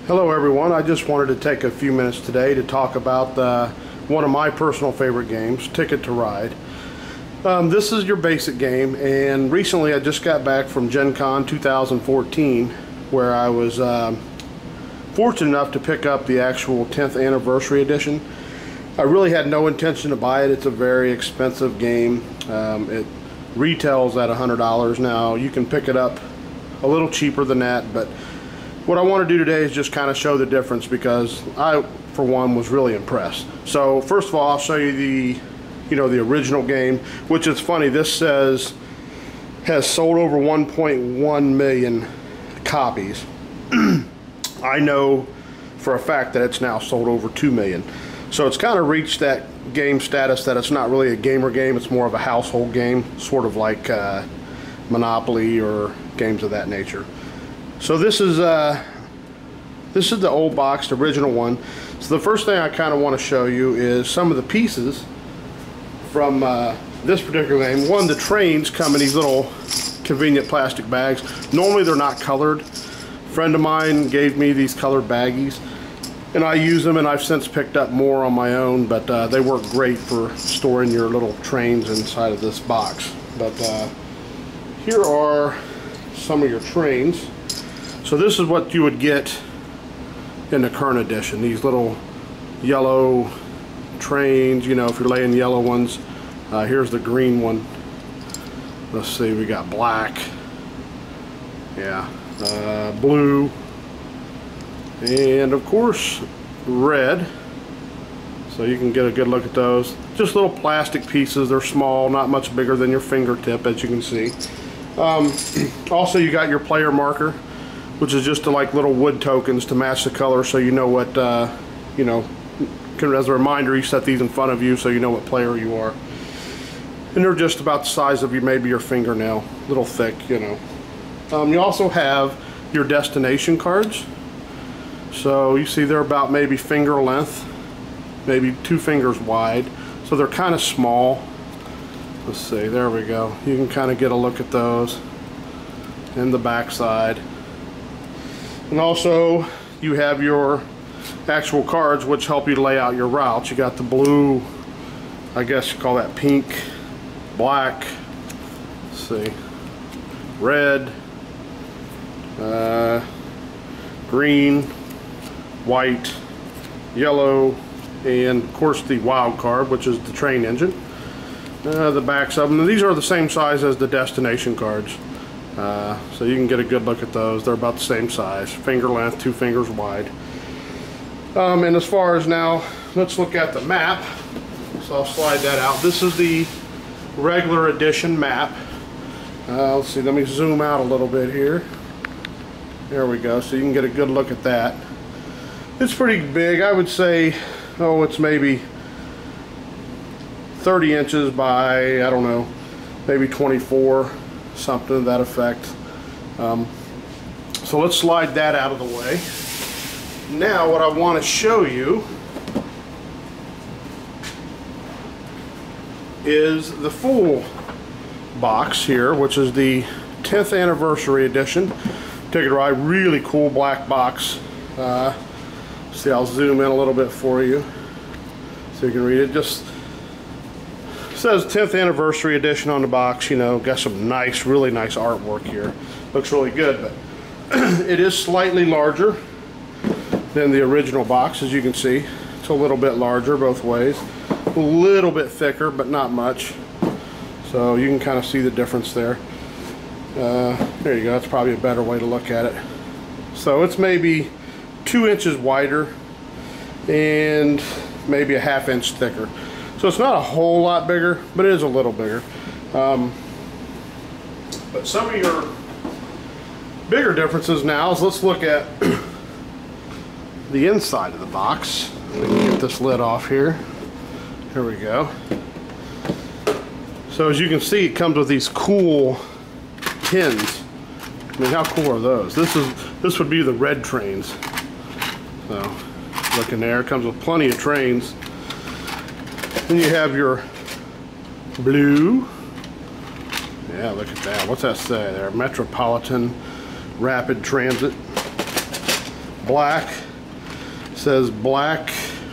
Hello everyone, I just wanted to take a few minutes today to talk about one of my personal favorite games, Ticket to Ride. This is your basic game, and recently I just got back from Gen Con 2014 where I was fortunate enough to pick up the actual 10th anniversary edition. I really had no intention to buy it. It's a very expensive game. It retails at $100 now. You can pick it up a little cheaper than that, but what I want to do today is just kind of show the difference because I, for one, was really impressed. So first of all, I'll show you the original game, which is funny. This says has sold over 1.1 million copies. I know for a fact that it's now sold over 2 million. So it's kind of reached that game status that it's not really a gamer game. It's more of a household game, sort of like Monopoly or games of that nature. So this is the old box, the original one. So the first thing I kind of want to show you is some of the pieces from this particular game. One, the trains come in these little convenient plastic bags. Normally they're not colored. A friend of mine gave me these colored baggies, and I use them, and I've since picked up more on my own, but they work great for storing your little trains inside of this box. But here are some of your trains. So this is what you would get in the current edition. These little yellow trains, you know, if you're laying yellow ones. Here's the green one. Let's see, we got black. Yeah. Blue. And of course, red. So you can get a good look at those. Just little plastic pieces. They're small, not much bigger than your fingertip, as you can see. Also, you got your player marker, which is just like little wood tokens to match the color, so you know what, you know, as a reminder, you set these in front of you so you know what player you are. And they're just about the size of maybe your fingernail, a little thick, you know. You also have your destination cards. So you see they're about maybe finger length, maybe 2 fingers wide. So they're kind of small. Let's see, there we go. You can kind of get a look at those in the back side. And also you have your actual cards which help you lay out your routes. You got the blue, I guess you call that pink, black, let's see, red, green, white, yellow, and of course the wild card, which is the train engine. The backs of them. These are the same size as the destination cards. So you can get a good look at those. They're about the same size, finger length, 2 fingers wide. And as far as now, let's look at the map. So I'll slide that out. This is the regular edition map. Let's see, let me zoom out a little bit here. There we go, so you can get a good look at that. It's pretty big. I would say, oh, it's maybe 30 inches by, I don't know, maybe 24, something to that effect. So let's slide that out of the way. Now what I want to show you is the full box here, which is the 10th anniversary edition. Ticket to Ride, really cool black box. See, I'll zoom in a little bit for you so you can read it. Just says 10th anniversary edition on the box. You know, got some nice, really nice artwork here. Looks really good, but it is slightly larger than the original box, as you can see. It's a little bit larger both ways. A little bit thicker, but not much. So you can kind of see the difference there. There you go. That's probably a better way to look at it. So it's maybe 2 inches wider and maybe a ½ inch thicker. So it's not a whole lot bigger, but it is a little bigger. But some of your bigger differences now is, let's look at the inside of the box. Let me get this lid off here. Here we go. So as you can see, it comes with these cool pins. I mean, how cool are those? This would be the red trains. So look in there, it comes with plenty of trains. Then you have your blue. Yeah, look at that. What's that say there? Metropolitan Rapid Transit. black. It says black,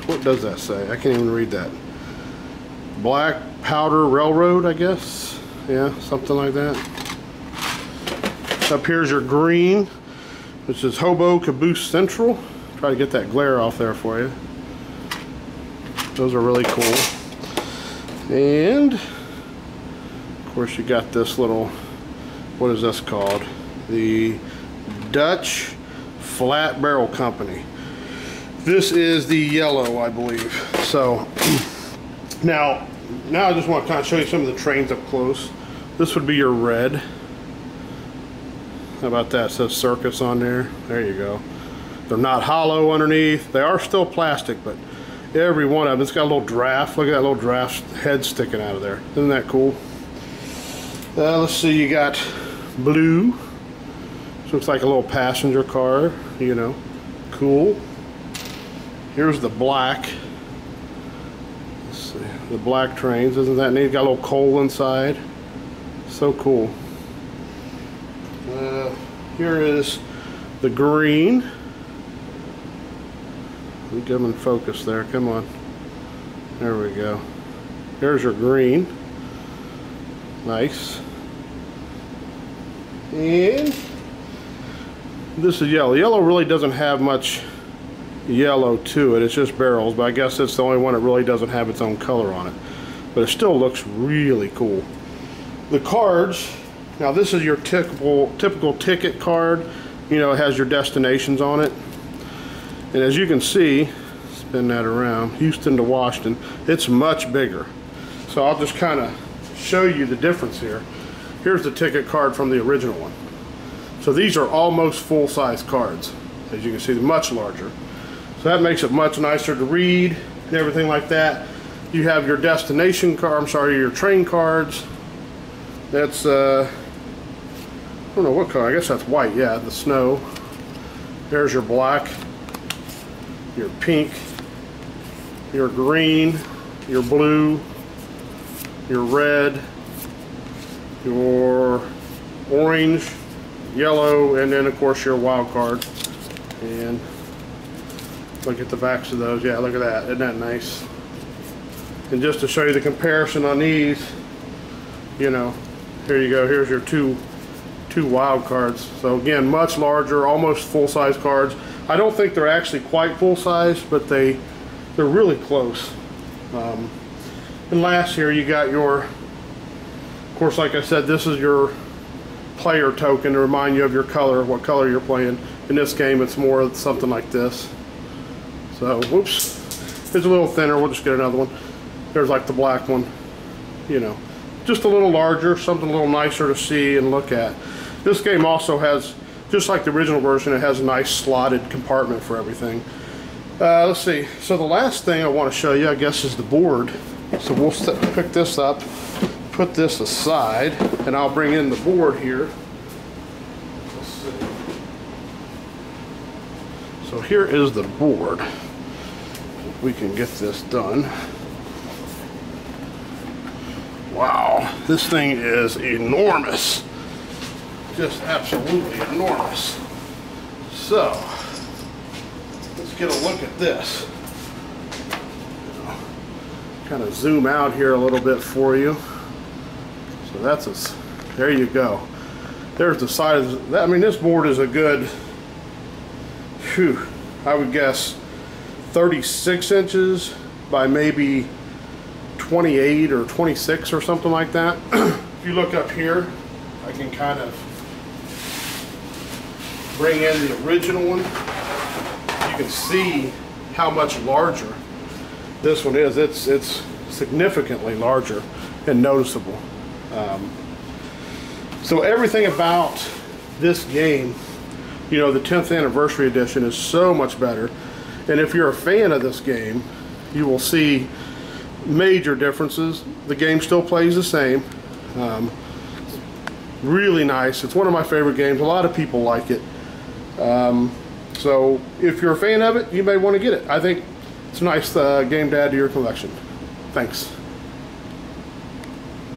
what does that say? I can't even read that. Black Powder Railroad, I guess. Yeah, something like that. Up here's your green, which is Hobo Caboose Central. Try to get that glare off there for you. Those are really cool. And of course you got this little, what is this called? The Dutch Flat Barrel Company. This is the yellow, I believe. So now I just want to kind of show you some of the trains up close. This would be your red. How about that? It says Circus on there. There you go. They're not hollow underneath. They are still plastic, but every one of them, it's got a little draft. Look at that little draft head sticking out of there. Isn't that cool? Let's see, you got blue. This looks like a little passenger car, you know. Cool. Here's the black. Let's see, the black trains. Isn't that neat? Got a little coal inside. So cool. Here is the green. Let me get them in focus there. Come on. There we go. There's your green. Nice. And this is yellow. Yellow really doesn't have much yellow to it. It's just barrels, but I guess it's the only one that really doesn't have its own color on it. But it still looks really cool. The cards, now this is your typical ticket card. You know, it has your destinations on it. And as you can see, spin that around, Houston to Washington, it's much bigger. So I'll just kind of show you the difference here. Here's the ticket card from the original one. So these are almost full-size cards. As you can see, they're much larger. So that makes it much nicer to read and everything like that. You have your destination card, I'm sorry, your train cards. That's, I don't know what color, I guess that's white, yeah, the snow. There's your black, your pink, your green, your blue, your red, your orange, yellow, and then of course your wild card. And look at the backs of those. Yeah, look at that. Isn't that nice? And just to show you the comparison on these, you know, here you go. Here's your two wild cards. So again, much larger, almost full-size cards. I don't think they're actually quite full-size, but they're really close. And last here you got your, of course, like I said, this is your player token to remind you of your color, what color you're playing. In this game, it's more something like this. So, whoops, it's a little thinner. We'll just get another one. There's like the black one, you know, just a little larger, something a little nicer to see and look at. This game also has, just like the original version, it has a nice slotted compartment for everything. Let's see. So the last thing I want to show you, I guess, is the board. So we'll pick this up, put this aside, and I'll bring in the board here. Let's see. So here is the board. We can get this done. Wow, this thing is enormous. Just absolutely enormous. So, let's get a look at this. Kind of zoom out here a little bit for you. So that's there you go. There's the size. I mean, this board is a good, I would guess 36 inches by maybe 28 or 26 or something like that. If you look up here, I can kind of bring in the original one. You can see how much larger this one is. It's significantly larger and noticeable. So everything about this game, you know, the 10th anniversary edition is so much better. And if you're a fan of this game, you will see major differences. The game still plays the same. Really nice. It's one of my favorite games. A lot of people like it. So if you're a fan of it, you may want to get it. I think it's a nice game to add to your collection. Thanks.